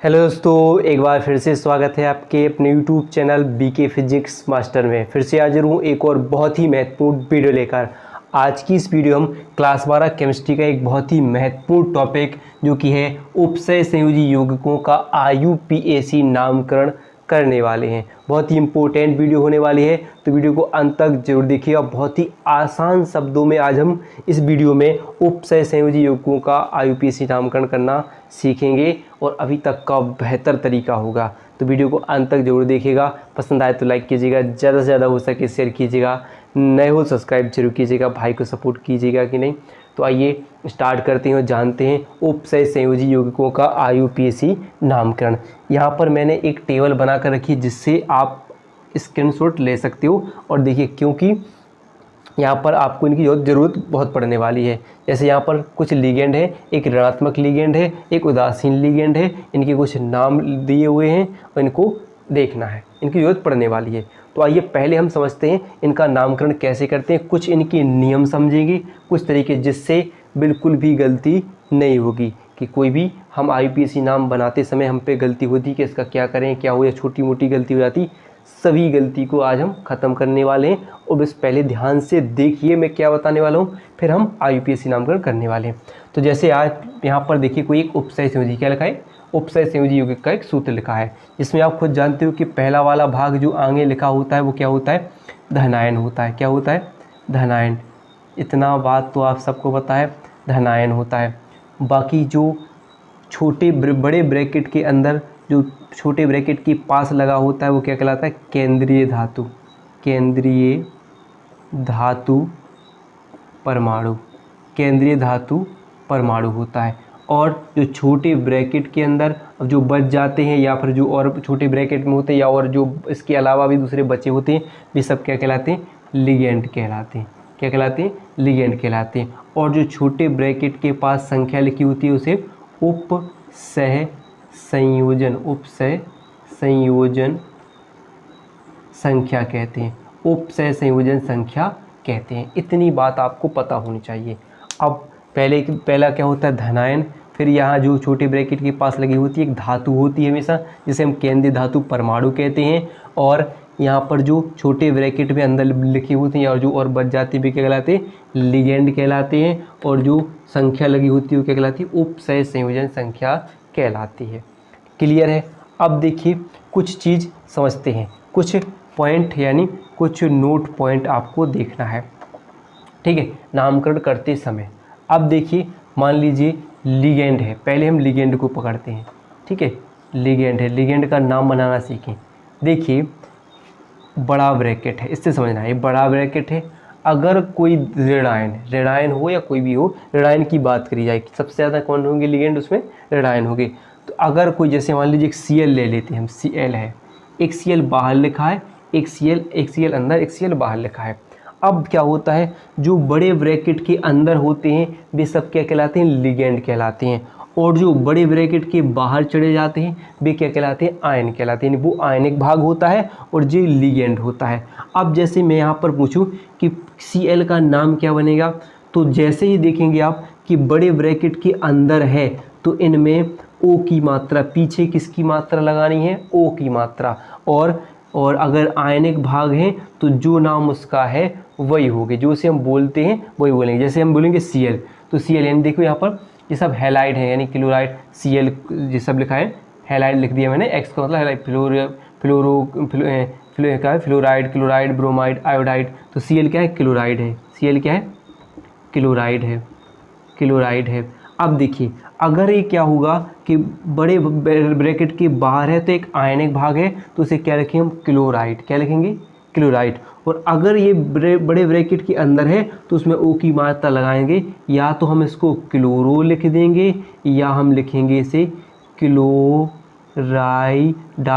Hello दोस्तों, एक बार फिर से स्वागत है आपके अपने YouTube channel BK physics master में। फिर से हाजिर हूँ एक और बहुत ही महत्वपूर्ण वीडियो लेकर। आज की इस वीडियो हम क्लास 12 केमिस्ट्री का एक बहुत ही महत्वपूर्ण टॉपिक जो कि है उपसय संयोजी यौगिकों का IUPAC नामकरण करने वाले हैं। बहुत ही इंपॉर्टेंट वीडियो होने वाली है, तो वीडियो को अंत तक जरूर देखिएगा। बहुत ही आसान शब्दों में आज हम इस वीडियो में उपसय संयोजी यौगिकों का IUPAC नामकरण करना सीखेंगे और अभी तक का बेहतर तरीका होगा। तो वीडियो को अंत तक जरूर देखिएगा। पसंद आए तो लाइक कीजिएगा, ज़्यादा से ज़्यादा हो सके शेयर कीजिएगा, नए हो सब्सक्राइब जरूर कीजिएगा, भाई को सपोर्ट कीजिएगा कि नहीं। तो आइए स्टार्ट करते हैं और जानते हैं उपसय संयोजी यौगिकों का IUPAC नामकरण। यहाँ पर मैंने एक टेबल बना कर रखी है जिससे आप स्क्रीनशॉट ले सकते हो और देखिए, क्योंकि यहाँ पर आपको इनकी ज़रूरत बहुत पड़ने वाली है। जैसे यहाँ पर कुछ लिगेंड है, एक ऋणात्मक लिगेंड है, एक उदासीन लिगेंड है, इनके कुछ नाम दिए हुए हैं और इनको देखना है, इनकी ज़रूरत पड़ने वाली है। तो आइए पहले हम समझते हैं इनका नामकरण कैसे करते हैं। कुछ इनके नियम समझेंगे, कुछ तरीके जिससे बिल्कुल भी गलती नहीं होगी कि कोई भी हम IUPAC नाम बनाते समय हम पे गलती होती कि इसका क्या करें, क्या हो, या छोटी मोटी गलती हो जाती। सभी गलती को आज हम ख़त्म करने वाले हैं और बस पहले ध्यान से देखिए मैं क्या बताने वाला हूँ, फिर हम IUPAC नामकरण करने वाले हैं। तो जैसे आज यहाँ पर देखिए कोई एक उपसय संयोजी क्या लिखा है, उपसय संयोजी यौगिक का एक सूत्र लिखा है, जिसमें आप खुद जानते हो कि पहला वाला भाग जो आगे लिखा होता है वो क्या होता है, धनायन होता है। क्या होता है? धनायन। इतना बात तो आप सबको पता है, धनायन होता है। बाकी जो छोटे बड़े ब्रैकेट के अंदर जो छोटे ब्रैकेट के पास लगा होता है वो क्या कहलाता है, केंद्रीय धातु। केंद्रीय धातु परमाणु, केंद्रीय धातु परमाणु होता है। और जो छोटे ब्रैकेट के अंदर जो बच जाते हैं या फिर जो और छोटे ब्रैकेट में होते हैं या और जो इसके अलावा भी दूसरे बचे होते हैं, वे सब क्या कहलाते हैं, लिगेंड कहलाते हैं। क्या कहलाते हैं? लिगेंड कहलाते हैं। और जो छोटे ब्रैकेट के पास संख्या लिखी होती है उसे उपसह संयोजन, उपसय संयोजन संख्या कहते हैं, उपसय संयोजन संख्या कहते हैं। इतनी बात आपको पता होनी चाहिए। अब पहला क्या होता है, धनायन। फिर यहाँ जो छोटे ब्रैकेट के पास लगी होती है एक धातु होती है हमेशा, जिसे हम केंद्रीय धातु परमाणु कहते हैं। और यहाँ पर जो छोटे ब्रैकेट में अंदर लिखी होती है और जो और बच जाती है क्या कहलाते हैं, लिगेंड कहलाते हैं। और जो संख्या लगी होती है वो क्या कहलाती है, उपसय संयोजन संख्या कहलाती है। क्लियर है? अब देखिए कुछ चीज़ समझते हैं, कुछ पॉइंट यानी कुछ नोट पॉइंट आपको देखना है, ठीक है, नामकरण करते समय। अब देखिए मान लीजिए लिगेंड है, पहले हम लिगेंड को पकड़ते हैं, ठीक है। लिगेंड है, लिगेंड का नाम बनाना सीखें। देखिए बड़ा ब्रैकेट है, इससे समझना है, बड़ा ब्रैकेट है। अगर कोई ऋणायन हो या कोई भी हो, ऋणायन की बात करी जाए, सबसे ज़्यादा कौन होंगे लिगेंड, उसमें ऋणायन होंगे। तो अगर कोई जैसे मान लीजिए एक Cl ले लेते हैं हम, Cl है, एक Cl बाहर लिखा है, एक Cl अंदर, एक Cl बाहर लिखा है। अब क्या होता है, जो बड़े ब्रैकेट के अंदर होते हैं वे सब क्या कहलाते हैं, लिगेंड कहलाते हैं। और जो बड़े ब्रैकेट के बाहर चले जाते हैं वे क्या कहलाते हैं, आयन कहलाते हैं। वो आयनिक भाग होता है और जो लिगेंड होता है। अब जैसे मैं यहाँ पर पूछूं कि Cl का नाम क्या बनेगा, तो जैसे ही देखेंगे आप कि बड़े ब्रैकेट के अंदर है तो इनमें O की मात्रा, पीछे किसकी मात्रा लगानी है, O की मात्रा। और अगर आयनिक भाग है तो जो नाम उसका है वही होगी, जो उसे हम बोलते हैं वही बोलेंगे। जैसे हम बोलेंगे Cl, तो Cl यानी देखो यहाँ पर ये सब हैलाइड है, यानी क्लोराइड। Cl ये सब लिखा है, हैलाइड लिख दिया मैंने, X का मतलब हैलाइड, क्या है, फ्लोराइड, क्लोराइड, ब्रोमाइड, आयोडाइड। तो Cl क्या है, क्लोराइड है। Cl क्या है, क्लोराइड है, क्लोराइड है। अब देखिए अगर ये क्या होगा कि बड़े ब्रैकेट के बाहर है तो एक आयनिक भाग है, तो उसे क्या लिखेंगे हम, क्लोराइड। क्या लिखेंगे, क्लोराइड। और अगर ये बड़े ब्रैकेट के अंदर है तो उसमें O की मात्रा लगाएंगे, या तो हम इसको क्लोरो लिख देंगे या हम लिखेंगे इसे क्लोराइडा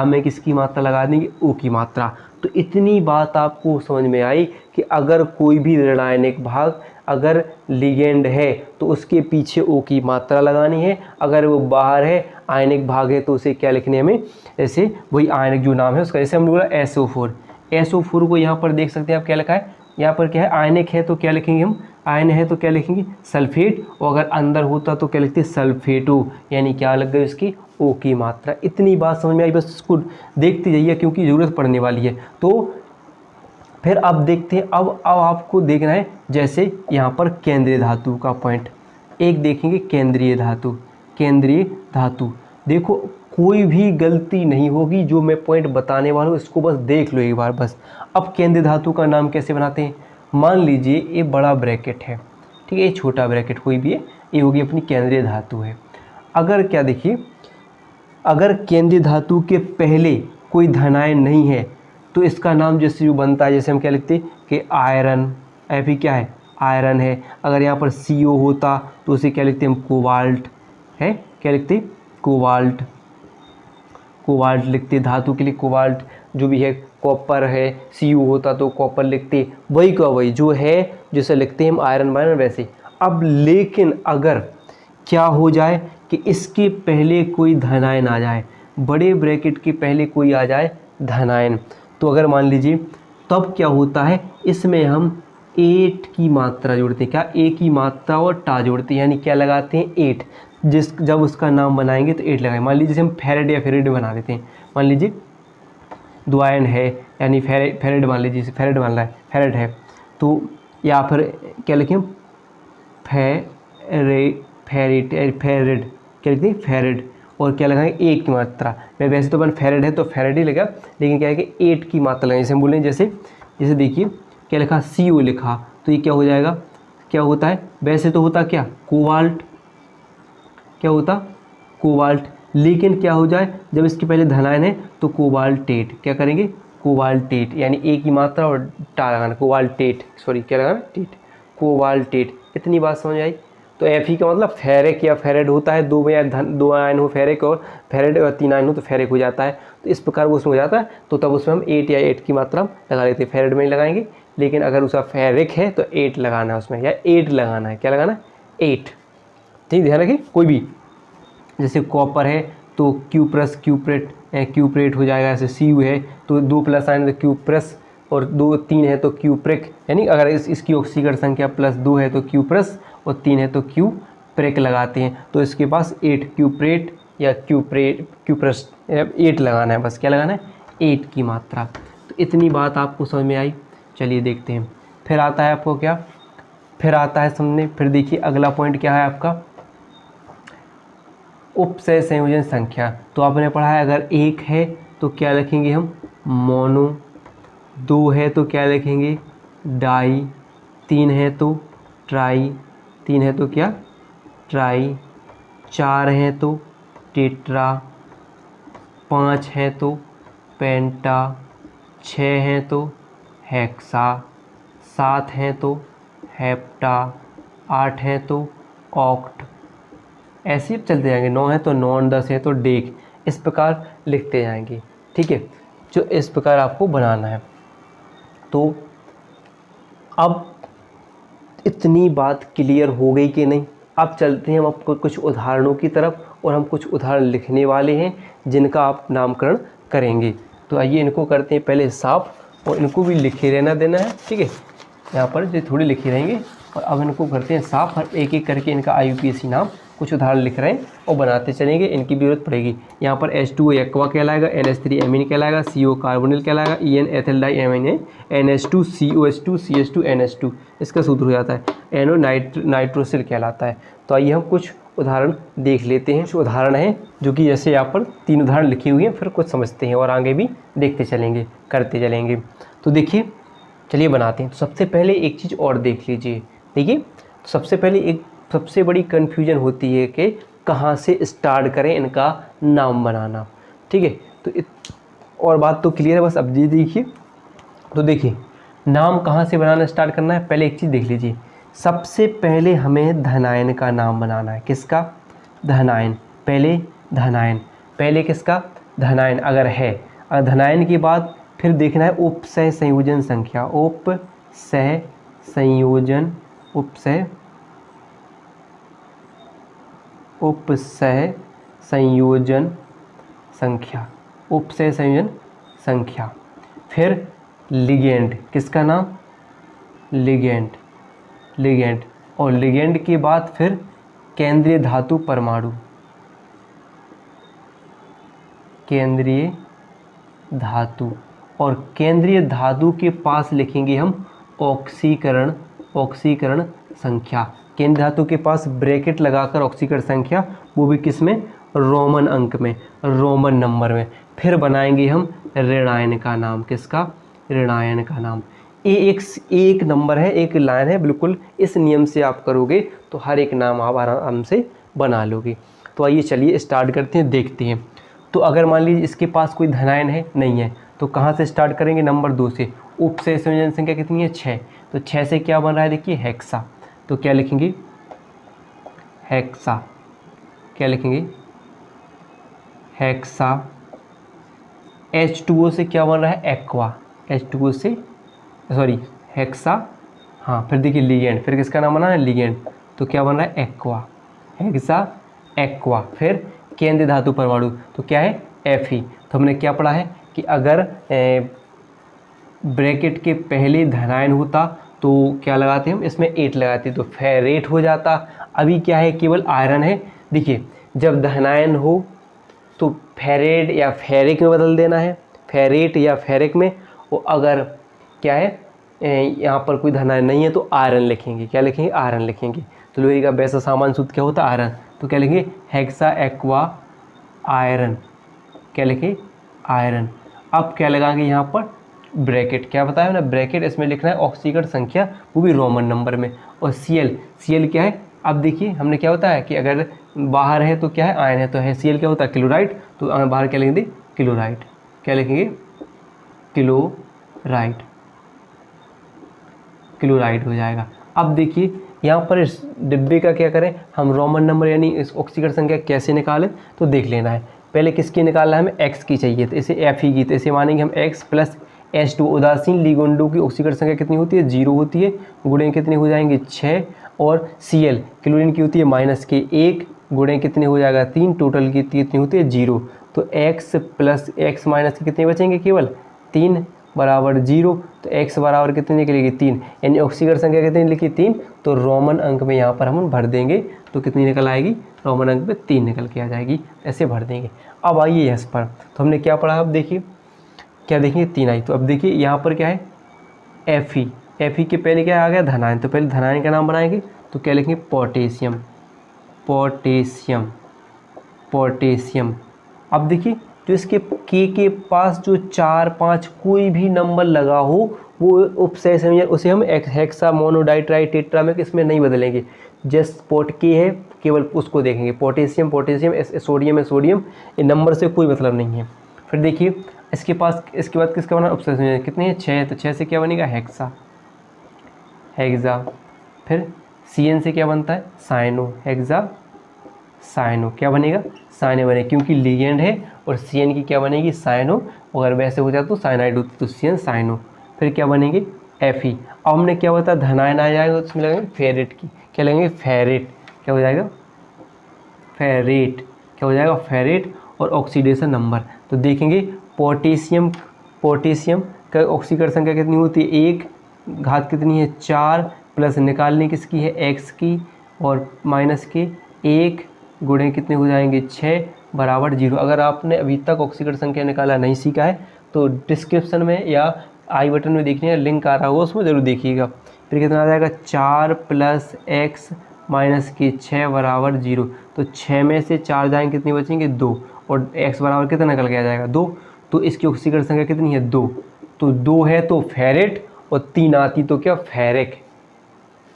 में किसकी मात्रा लगा देंगे, O की मात्रा। तो इतनी बात आपको समझ में आई कि अगर कोई भी ऋणायनिक भाग अगर लिगेंड है तो उसके पीछे O की मात्रा लगानी है, अगर वो बाहर है आयनिक भाग है तो उसे क्या लिखने है हमें, ऐसे वही आयनिक जो नाम है उसका, जैसे हमने बोला SO4 को यहाँ पर देख सकते हैं आप क्या लिखा है, यहाँ पर क्या है, आयनिक है तो क्या लिखेंगे हम, आयन है तो क्या लिखेंगे सल्फेट, और अगर अंदर होता तो क्या लिखते सल्फेटो, यानी क्या लग गई उसकी ओ की मात्रा। इतनी बात समझ में आई, बस इसको देखते जाइए क्योंकि ज़रूरत पड़ने वाली है। तो फिर अब देखते हैं, अब आपको देखना है जैसे यहाँ पर केंद्रीय धातु का पॉइंट एक देखेंगे, केंद्रीय धातु, केंद्रीय धातु। देखो कोई भी गलती नहीं होगी, जो मैं पॉइंट बताने वाला हूँ इसको बस देख लो एक बार बस। अब केंद्रीय धातु का नाम कैसे बनाते हैं, मान लीजिए ये बड़ा ब्रैकेट है, ठीक है, ये छोटा ब्रैकेट कोई भी है, ये होगी अपनी केंद्रीय धातु है। अगर क्या देखिए, अगर केंद्रीय धातु के पहले कोई धनायन नहीं है तो इसका नाम जैसे जो बनता है, जैसे हम क्या लिखते हैं कि आयरन, Fe क्या है आयरन है। अगर यहाँ पर CO होता तो उसे क्या लिखते हैं हम कोबाल्ट है, क्या लिखते हैं कोबाल्ट, कोबाल्ट लिखते धातु के लिए कोबाल्ट जो भी है। कॉपर है, CO होता तो कॉपर लिखते, वही का वही जो है जिसे लिखते हैं हम आयरन वायरन वैसे। अब लेकिन अगर क्या हो जाए कि इसके पहले कोई धनायन आ जाए, बड़े ब्रैकेट के पहले कोई आ जाए धनायन, तो अगर मान लीजिए तब क्या होता है, इसमें हम 8 की मात्रा जोड़ते हैं, क्या ए की मात्रा और टा जोड़ते हैं, यानी क्या लगाते हैं 8। जब उसका नाम बनाएंगे तो 8 लगाएंगे। मान लीजिए जैसे हम फेरेड या फेरेड बना देते हैं, मान लीजिए दो आयन है, यानी फेरेड मान लीजिए, फेरेड मान रहा है, फेरेड है तो, या फिर क्या लिखें फेरेड क्या लिखते हैं फेरेड, और क्या लगाएंगे 8 की मात्रा। मैं वैसे तो अपन फेरेड है तो फेरेड ही लगा, लेकिन क्या है कि 8 की मात्रा लगाएंगे। जैसे हम बोलें जैसे देखिए क्या लिखा CO लिखा, तो ये क्या हो जाएगा, क्या होता है वैसे तो होता क्या कोबाल्ट, क्या होता कोबाल्ट, लेकिन क्या हो जाए जब इसके पहले धनायन है तो कोबाल्टेट, क्या करेंगे कोबाल्टेट, यानी ए की मात्रा और टा लगाना, कोबाल्टेट, सॉरी क्या लगाना टेट, कोबाल्टेट। इतनी बात समझ आई। तो Fe का मतलब फेरिक या फेरेड होता है, दो आयन हो फेरिक और फेरेड, और 3 आयन हो तो फेरिक हो जाता है। तो इस प्रकार वो उसमें हो जाता है, तो तब उसमें हम 8 या 8 की मात्रा लगा लेते हैं, फेरेड में ही लगाएंगे। लेकिन अगर उसका फेरिक है तो 8 लगाना है उसमें, या 8 लगाना है, क्या लगाना है 8, ठीक ध्यान रखिए। कोई भी जैसे कॉपर है तो क्यूप्रेट हो जाएगा, ऐसे CO है तो 2 प्लस आयन तो क्यूप्रस, और 3 है तो क्यूप्रिक, यानी अगर इसकी ऑक्सीकरण संख्या +2 है तो क्यूप्रस और 3 है तो क्यूप्रिक लगाते हैं। तो इसके पास 8 क्यूप्रेट या क्यूप्रस 8 लगाना है, बस क्या लगाना है 8 की मात्रा। तो इतनी बात आपको समझ में आई। चलिए देखते हैं, फिर आता है आपको क्या, फिर आता है सामने, फिर देखिए अगला पॉइंट क्या है आपका उपसय संयोजन संख्या। तो आपने पढ़ा है अगर 1 है तो क्या लिखेंगे हम मोनो, 2 है तो क्या लिखेंगे डाई, 3 है तो ट्राई, 3 है तो क्या ट्राई, 4 है तो टेट्रा, 5 है तो पेंटा, 6 है तो हेक्सा, 7 है तो हेप्टा, 8 है तो ऑक्ट, ऐसे ही चलते जाएंगे। 9 है तो नॉन, 10 है तो डेक, इस प्रकार लिखते जाएंगे, ठीक है। जो इस प्रकार आपको बनाना है। तो अब इतनी बात क्लियर हो गई कि नहीं, अब चलते हैं हम आपको कुछ उदाहरणों की तरफ, और हम कुछ उदाहरण लिखने वाले हैं जिनका आप नामकरण करेंगे। तो आइए इनको करते हैं पहले साफ, और इनको भी लिखे रहना देना है, ठीक है। यहाँ पर जो थोड़ी लिखे रहेंगे, और अब इनको करते हैं साफ, और एक एक करके इनका IUPAC नाम कुछ उदाहरण लिख रहे हैं और बनाते चलेंगे, इनकी भी जरूरत पड़ेगी। यहाँ पर H2O एक्वा कहलाएगा, NH3 एमीन कहलाएगा, CO कार्बोनिल कहलाएगा, EN एथिल डाई एमीन है, NH2 COH2 CH2 NH2, इसका सूत्र हो जाता है NO नाइट्रोसिल कहलाता है। तो आइए हम कुछ उदाहरण देख लेते हैं। कुछ उदाहरण हैं जो कि जैसे यहाँ पर 3 उदाहरण लिखे हुए हैं, फिर कुछ समझते हैं और आगे भी देखते चलेंगे, करते चलेंगे। तो देखिए चलिए बनाते हैं। तो सबसे पहले एक चीज़ और देख लीजिए, देखिए सबसे पहले एक सबसे बड़ी कन्फ्यूजन होती है कि कहाँ से स्टार्ट करें इनका नाम बनाना, ठीक है। तो और बात तो क्लियर है, बस अब ये देखिए। तो देखिए नाम कहाँ से बनाना स्टार्ट करना है, पहले एक चीज़ देख लीजिए। सबसे पहले हमें धनायन का नाम बनाना है, किसका धनायन, पहले धनायन, पहले किसका धनायन अगर है, और धनायन के बाद फिर देखना है उपसय संयोजन संख्या, उपसय संयोजन, उपसय संयोजन संख्या, उपसय संयोजन संख्या। फिर लिगेंड, किसका नाम लिगेंड, लिगेंड, और लिगेंड के बाद फिर केंद्रीय धातु परमाणु, केंद्रीय धातु, और केंद्रीय धातु के पास लिखेंगे हम ऑक्सीकरण, ऑक्सीकरण संख्या। केंद्रीय धातु के पास ब्रैकेट लगाकर ऑक्सीकरण संख्या, वो भी किस में, रोमन अंक में, रोमन नंबर में। फिर बनाएंगे हम ऋणायन का नाम, किसका, ऋणायन का नाम। एक नंबर है, एक लाइन है, बिल्कुल इस नियम से आप करोगे तो हर एक नाम आप आराम से बना लोगे। तो आइए चलिए स्टार्ट करते हैं, देखते हैं। तो अगर मान लीजिए इसके पास कोई धनायन है, नहीं है, तो कहाँ से स्टार्ट करेंगे, नंबर 2 से। उपसय संयोजन संख्या कितनी है, 6। तो 6 से क्या बन रहा है, देखिए हेक्सा। तो क्या लिखेंगे, हेक्सा। क्या लिखेंगे, हेक्सा। H2O से क्या बन रहा है, एक्वा। H2O से, सॉरी, हेक्सा। हाँ, फिर देखिए लिगेंड, फिर किसका नाम बना है, लिगेंड। तो क्या बन रहा है, एक्वा, हेक्सा एक्वा। फिर केंद्रीय धातु परमाणु, तो क्या है, Fe। तो हमने क्या पढ़ा है कि अगर ब्रैकेट के पहले धनायन होता तो क्या लगाते हम, इसमें 8 लगाते तो फेरेट हो जाता। अभी क्या है, केवल आयरन है। देखिए जब धनायन हो तो फेरेट या फेरिक में बदल देना है, फेरेट या फेरिक में। और अगर क्या है, यहाँ पर कोई धनायन नहीं है तो आयरन लिखेंगे। क्या लिखेंगे, आयरन लिखेंगे। तो लोहे का वैसा सामान्य सूत्र क्या होता है, आयरन। तो क्या लिखेंगे, हेक्सा एक्वा आयरन। क्या लिखें, आयरन। अब क्या लगाएंगे यहाँ पर, ब्रैकेट। क्या बताया ना, ब्रैकेट, इसमें लिखना है ऑक्सीकरण संख्या, वो भी रोमन नंबर में। और Cl क्या है, अब देखिए हमने क्या होता है कि अगर बाहर है तो क्या है, आयन है, तो है Cl क्या होता है, क्लोराइड। तो बाहर क्या लिखेंगे, क्लोराइड। क्या लिखेंगे, क्लोराइड, क्लोराइड हो जाएगा। अब देखिए यहाँ पर इस डिब्बे का क्या करें हम, रोमन नंबर यानी इस ऑक्सीकरण संख्या कैसे निकालें, तो देख लेना है। पहले किसकी निकालना है, हमें एक्स की चाहिए, तो इसे Fe की, तो इसे मानेंगे हम x प्लस H2। उदासीन लिगेंडों की ऑक्सीकरण संख्या कितनी होती है, 0 होती है। गुणे कितने हो जाएंगे, 6। और Cl क्लोरीन की होती है -1, गुणे कितने हो जाएगा, 3। टोटल की कितनी होती है, 0। तो x प्लस x माइनस कितने बचेंगे, केवल 3 बराबर 0। तो x बराबर कितनी निकलेगी, 3। यानी ऑक्सीकरण संख्या कितनी लिखी, 3। तो रोमन अंक में यहाँ पर हम भर देंगे तो कितनी निकल आएगी, रोमन अंक में 3 निकल के आ जाएगी। ऐसे भर देंगे। अब आइए इस पर, तो हमने क्या पढ़ा, अब देखिए क्या देखेंगे, 3 आई। तो अब देखिए यहाँ पर क्या है, Fe के पहले क्या आ गया, धनायन। तो पहले धनायन का नाम बनाएंगे, तो क्या लिखेंगे, पोटेशियम, पोटेशियम, पोटेशियम। अब देखिए जो इसके के पास जो 4, 5 कोई भी नंबर लगा हो वो उपसय संयोजन, उसे हम हेक्सा मोनोडाइट्राई टेट्रा में इसमें नहीं बदलेंगे। जस्ट पोट के है, केवल उसको देखेंगे। पोटेशियम पोटेशियम, सोडियम है सोडियम, ये नंबर से कोई मतलब नहीं है। फिर देखिए इसके पास, इसके बाद किसका बना, उपसय संयोजन कितने हैं, 6। तो 6 से क्या बनेगा, हेक्सा, हेक्सा। फिर Cn से क्या बनता है, साइनो, हेक्सा साइनो। क्या बनेगा, साइनो बने, क्योंकि लिगेंड है। और Cn की क्या बनेगी, साइनो। अगर वैसे हो जाता तो साइनाइड होती, तो Cn साइनो। फिर क्या बनेगी, Fe। अब हमने क्या बताया, धनायन आ जाएगा तो उसमें लगेंगे फेरेट की। क्या लगेंगे, फेरेट। क्या हो जाएगा, फेरेट। क्या हो जाएगा, फेरेट। और ऑक्सीडेशन नंबर, तो देखेंगे पोटेशियम, पोटेशियम का ऑक्सीकरण संख्या कितनी होती है, 1, घात कितनी है, 4, प्लस निकालने किसकी है, x की, और माइनस के 1, गुणे कितने हो जाएंगे, 6 बराबर 0। अगर आपने अभी तक ऑक्सीकरण संख्या निकाला नहीं सीखा है तो डिस्क्रिप्शन में या आई बटन में देखने का लिंक आ रहा होगा, उसमें ज़रूर देखिएगा। फिर कितना आ जाएगा, 4 प्लस x माइनस के 6 बराबर 0। तो 6 में से 4 जाएंगे, कितनी बचेंगे, 2। और x बराबर कितना निकल के आ जाएगा, 2। तो इसकी ऑक्सीकरण संख्या कितनी है, 2। तो 2 है तो फेरेट, और 3 आती तो क्या, फेरिक।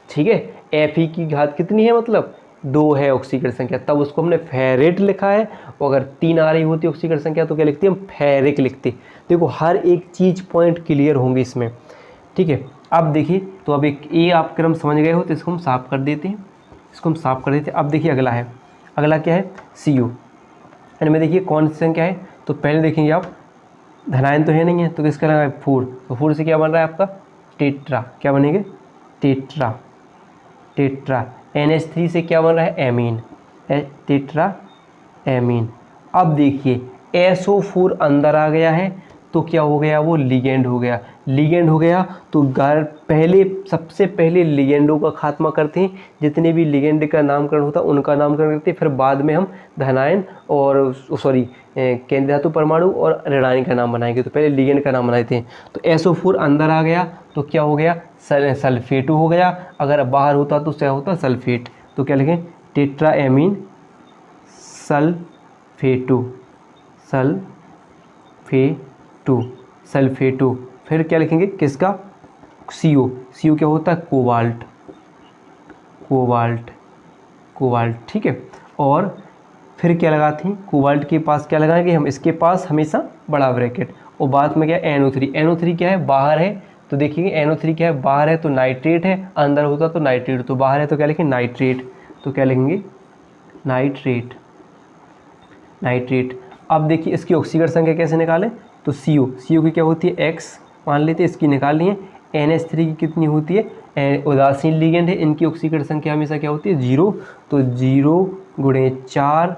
ठीक है, Fe की घात कितनी है, मतलब 2 है ऑक्सीकरण संख्या, तब उसको हमने फेरेट लिखा है। और अगर 3 आ रही होती ऑक्सीकरण संख्या तो क्या लिखते हैं, हम फेरिक लिखते। देखो हर एक चीज़ पॉइंट क्लियर होंगे इसमें। ठीक है, अब देखिए, तो अब एक ए आप क्रम समझ गए हो, तो इसको हम साफ कर देते हैं, इसको हम साफ कर देते हैं। अब देखिए अगला है, अगला क्या है, CO। इनमें देखिए कौन सी संख्या है, तो पहले देखेंगे आप, धनायन तो है नहीं है, तो किसका लगा है, 4। तो 4 से क्या बन रहा है आपका, टेट्रा। क्या बनेंगे, टेट्रा, टेट्रा। NH3 से क्या बन रहा है, एमीन, टेट्रा एमीन। अब देखिए SO4 अंदर आ गया है, तो क्या हो गया, वो लिगेंड हो गया। लिगेंड हो गया तो सबसे पहले लिगेंडों का खात्मा करते हैं, जितने भी लिगेंड का नामकरण होता है उनका नामकरण करते हैं, फिर बाद में हम धनायन और केंद्रीय धातु परमाणु और ऋणायन का नाम बनाएंगे। तो पहले लिगेंड का नाम बनाते हैं। तो SO4 अंदर आ गया तो क्या हो गया, सल्फेट हो गया। अगर बाहर होता तो क्या होता, सल्फेट। तो क्या लिखें, टेट्राएमीन सल्फेटो। फिर क्या लिखेंगे, किसका, CO क्या होता है, कोबाल्ट। ठीक है। और फिर क्या लगाते हैं, कोबाल्ट के पास क्या लगाएंगे हम, इसके पास हमेशा बड़ा ब्रैकेट। और बाद में क्या है, NO3 क्या है, बाहर है। तो देखिए NO3 क्या है, बाहर है तो नाइट्रेट है, अंदर होता तो नाइट्रेट। तो बाहर है तो क्या लिखेंगे, नाइट्रेट। तो क्या लिखेंगे, नाइट्रेट। अब देखिए इसकी ऑक्सीकरण संख्या कैसे निकालें, तो CO की क्या होती है, X मान लेते हैं, इसकी निकाल लिए। NH3 की कितनी होती है, उदासीन लिगेंड है, इनकी ऑक्सीकरण संख्या हमेशा क्या होती है, 0। तो 0 × 4।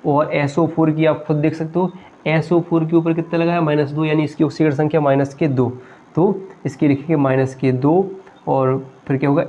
और SO4 की आप खुद देख सकते हो, SO4 के ऊपर कितना लगाया, -2, यानी इसकी ऑक्सीकरण संख्या -2। तो इसकी लिखेंगे -2। और फिर क्या होगा,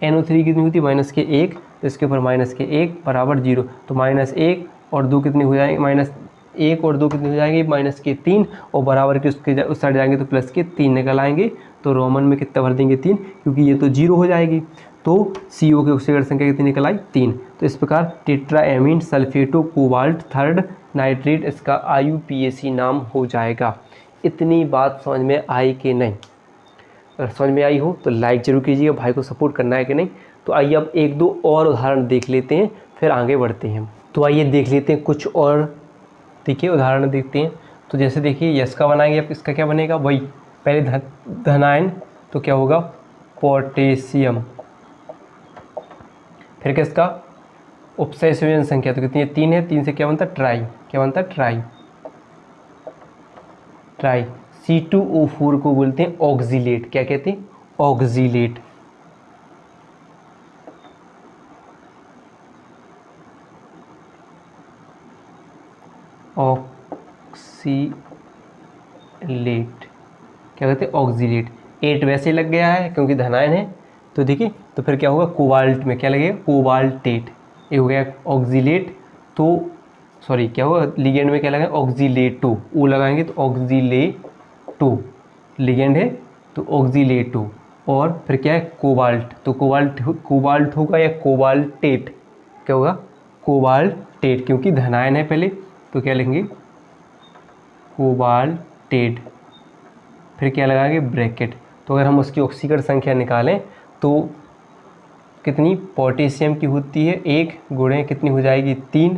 NO3 कितनी होती है, -1। तो इसके ऊपर -1 बराबर 0। तो -1 और 2 कितनी हो जाएंगे, -1 और 2 कितनी हो जाएंगे, -3। और बराबर के उसके उस साइड जाएंगे तो +3 निकल आएंगे। तो रोमन में कितना भर देंगे, 3, क्योंकि ये तो 0 हो जाएगी। तो CO की ऑक्सीकरण संख्या कितनी निकल आई, 3। तो इस प्रकार टेट्राएमीन सल्फेटो कोबाल्ट थर्ड नाइट्रेट इसका IUPAC नाम हो जाएगा। इतनी बात समझ में आई कि नहीं? अगर समझ में आई हो तो लाइक जरूर कीजिएगा, भाई को सपोर्ट करना है कि नहीं। तो आइए अब 1-2 और उदाहरण देख लेते हैं, फिर आगे बढ़ते हैं। तो आइए देख लेते हैं कुछ और, देखिए उदाहरण देखते हैं। तो जैसे देखिए यस का बनाएंगे, अब इसका क्या बनेगा, वही पहले धनायन, तो क्या होगा, पोटेशियम। फिर किसका, उपसय संयोजन संख्या तो कितनी है, 3 है। 3 से क्या बनता है, ट्राई। C2O4 को बोलते हैं ऑक्सीलेट। क्या कहते हैं, ऑक्सीलेट। क्या कहते हैं, ऑक्सीलेट। 8 वैसे लग गया है क्योंकि धनायन है। तो देखिए, तो फिर क्या होगा, कोबाल्ट में क्या लगेगा, कोबाल्टेट। ये हो गया ऑक्सीलेट। तो क्या होगा, लिगेंड में क्या लगाएंगे, ऑक्सीलेटो। ओ लगाएंगे तो ऑक्सीलेटो, लिगेंड है तो ऑक्सीलेटो। और फिर क्या है, कोबाल्ट। तो कोबाल्ट होगा या कोबाल्टेट, क्या होगा, कोबाल्टेट, क्योंकि धनायन है पहले। तो क्या लिखेंगे, कोबाल्टेट। फिर क्या लगाएंगे, ब्रैकेट। तो अगर हम उसकी ऑक्सीकरण संख्या निकालें तो कितनी, पोटेशियम की होती है 1 × कितनी हो जाएगी, 3,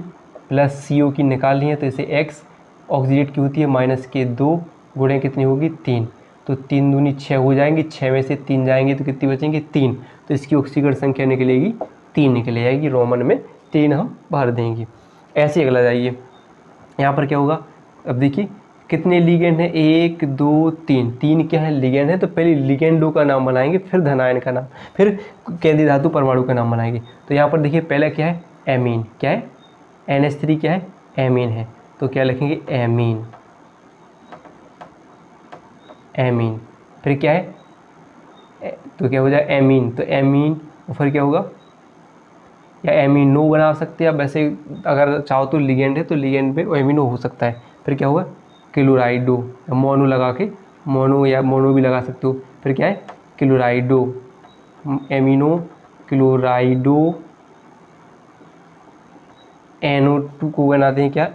प्लस CO की निकाल ली है तो इसे X। ऑक्सीलेट की होती है -2 × कितनी होगी, 3। तो 3 दूनी 6 हो जाएंगी, 6 में से 3 जाएंगे तो कितनी बचेंगी, 3। तो इसकी ऑक्सीकरण संख्या निकलेगी 3 निकल जाएगी, रोमन में 3 हम भर देंगे। ऐसे अगला जाइए, यहाँ पर क्या होगा, अब देखिए कितने लिगेंड हैं, 1 2 3। 3 क्या है, लिगेंड है। तो पहले लिगेंडों का नाम बनाएंगे, फिर धनायन का नाम, फिर केंद्रीय धातु परमाणु का नाम बनाएंगे। तो यहाँ पर देखिए पहला क्या है, एमीन। क्या है, NH3 क्या है, एमीन है। तो क्या लिखेंगे, एमीन। फिर क्या है, तो क्या हो जाए, एमीन। तो एमीन, और फिर क्या होगा, या एमिनो बना सकते हैं आप, वैसे अगर चाहो तो लिगेंड है तो लिगेंड पे एमिनो हो सकता है। फिर क्या होगा, क्लोराइडो, मोनो लगा के, मोनो भी लगा सकते हो। फिर क्या है, क्लोराइडो, एमिनो क्लोराइडो। NO2 को बनाते हैं क्या,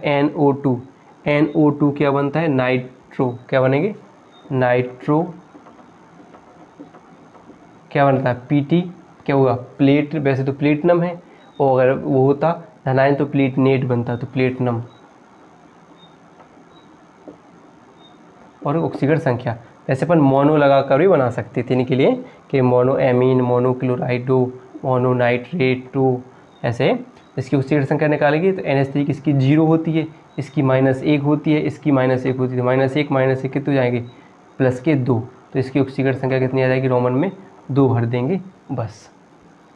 NO2 क्या बनता है, नाइट्रो। क्या बनेंगे, नाइट्रो। क्या बनता है, PT। क्या होगा, प्लेट, वैसे तो प्लेटिनम है, और अगर वो होता धनायन तो प्लेटनेट बनता, तो प्लेटिनम। और ऑक्सीकरण संख्या वैसे अपन मोनो लगा कर भी बना सकते थे इनके लिए, कि मोनो एमीन, मोनो क्लोराइडो, मोनो नाइट्रेटो। ऐसे इसकी ऑक्सीकरण संख्या निकालेंगे तो NH3 की इसकी 0 होती है, इसकी -1 होती है, इसकी -1 होती है। -1 कितने जाएंगे, +2। तो इसकी ऑक्सीकरण संख्या कितनी आ जाएगी, रोमन में 2 भर देंगे बस।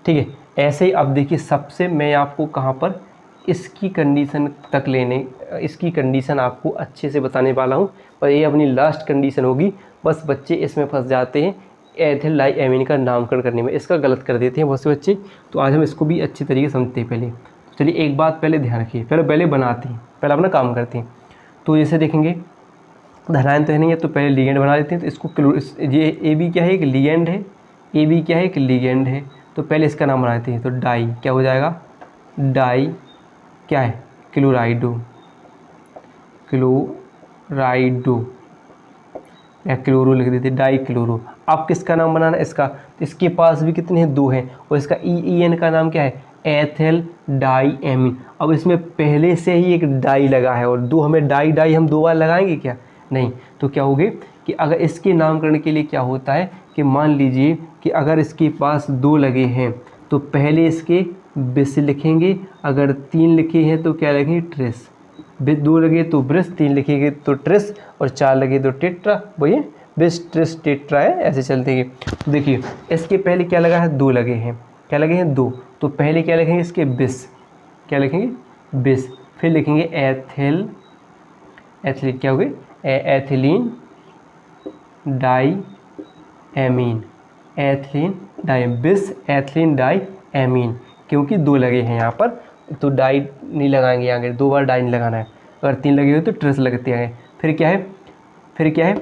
ठीक है। ऐसे ही अब देखिए, सबसे मैं आपको कहाँ पर इसकी कंडीशन तक लेने, इसकी कंडीशन आपको अच्छे से बताने वाला हूँ, पर ये अपनी लास्ट कंडीशन होगी। बस बच्चे इसमें फंस जाते हैं एथिल डाई एमीन का नामकरण करने में, इसका गलत कर देते हैं बहुत से बच्चे। तो आज हम इसको भी अच्छी तरीके से समझते हैं। पहले तो चलिए एक बात पहले ध्यान रखिए, पहले बनाते हैं, पहले अपना काम करते हैं। तो जैसे देखेंगे धनायन तो है नहीं है, तो पहले लिगेंड बना लेते हैं। तो इसको ये ए बी क्या है, एक लिगेंड है, ए बी क्या है, एक लिगेंड है। तो पहले इसका नाम बनाते हैं। तो डाई क्या हो जाएगा, डाई क्या है, क्लोराइडो, क्लोराइडो या क्लोरो लिख देते, डाई क्लोरो। अब किसका नाम बनाना है, इसका। तो इसके पास भी कितने हैं, 2 हैं, और इसका EEN का नाम क्या है, एथिल डाई एमीन। अब इसमें पहले से ही एक डाई लगा है, और 2 हमें डाई हम 2 बार लगाएंगे क्या, नहीं। तो क्या होगे कि अगर इसके नामकरण के लिए क्या होता है कि मान लीजिए कि अगर इसके पास 2 लगे हैं तो पहले इसके बिस लिखेंगे, अगर 3 लिखे हैं तो क्या लिखेंगे, ट्रेस। 2 लगे तो ब्रिस, 3 लिखेंगे तो ट्रेस, और 4 लगे तो टेट्रा। वही बिस ट्रेस टेट्रा है, ऐसे चलते हैं। तो देखिए इसके पहले क्या लगा है, 2 लगे हैं, क्या लगे हैं, 2। तो पहले क्या लिखेंगे, इसके बिस, क्या लिखेंगे, बिस। फिर लिखेंगे एथिल, एथिलीन क्या हो गई, ethylene di amine, ethylene di, bis ethylene di amine, क्योंकि 2 लगे हैं यहाँ पर। तो डाई नहीं लगाएंगे आगे, 2 बार डाई नहीं लगाना है। अगर 3 लगे हुए तो ट्रेस लगते हैं। फिर क्या है,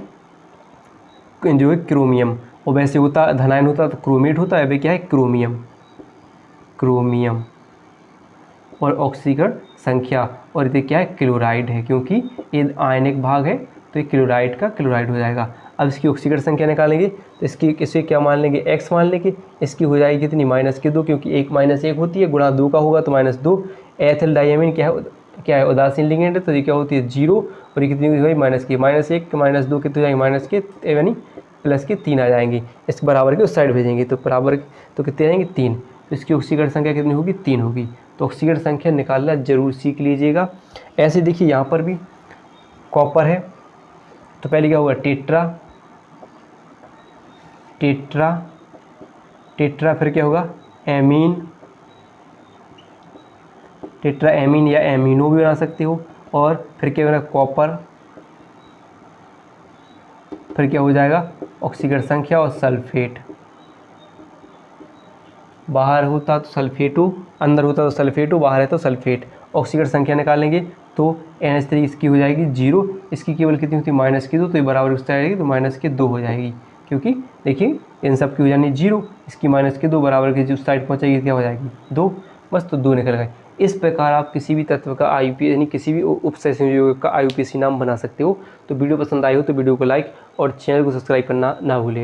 जो है क्रोमियम। और वैसे होता धनायन होता तो क्रोमेट होता है, अभी क्या है, क्रोमियम, क्रोमियम। और ऑक्सीकरण संख्या, और ये क्या है, क्लोराइड है, क्योंकि ये आयनिक भाग है तो ये क्लोराइड का क्लोराइड हो जाएगा। अब इसकी ऑक्सीकरण संख्या निकालेंगे तो इसे क्या मान लेंगे, x मान लेंगे। इसकी हो जाएगी कितनी, -2, क्योंकि 1 - 1 होती है, गुणा 2 का होगा तो -2। एथिल डाइएमीन क्या है, उदासीन लिगेंड है, तो ये क्या होती है, 0। और ये कितनी हो गई, -1 -2 कितने जाएंगे, माइनस के यानी प्लस के 3 आ जाएंगे। इसके बराबर के उस साइड भेजेंगे तो बराबर तो कितने आएंगे, 3। तो इसकी ऑक्सीकरण संख्या कितनी होगी, 3 होगी। तो ऑक्सीकरण संख्या निकालना जरूर सीख लीजिएगा। ऐसे देखिए यहाँ पर भी कॉपर है, तो पहले क्या होगा, टेट्रा, टेट्रा, टेट्रा। फिर क्या होगा, एमीन, टेट्रा एमीन या एमिनो भी बना सकते हो। और फिर क्या होगा, कॉपर। फिर क्या हो जाएगा, ऑक्सीकरण संख्या और सल्फेट। बाहर होता तो सल्फेटो, अंदर होता तो सल्फेटो, बाहर है तो सल्फेट। ऑक्सीकरण संख्या निकालेंगे तो NH3 इसकी हो जाएगी 0, इसकी केवल कितनी होती है, -2, तो ये बराबर उससे आएगी तो -2 हो जाएगी। क्योंकि देखिए इन सब की हो जानी 0, इसकी -2 बराबर की उस साइड पहुँचेगी क्या हो जाएगी, 2। बस तो 2 निकल गए। इस प्रकार आप किसी भी तत्व का IUPAC यानी किसी भी उप संयोजक का IUPAC नाम बना सकते हो। तो वीडियो पसंद आई हो तो वीडियो को लाइक और चैनल को सब्सक्राइब करना ना भूलिएगा।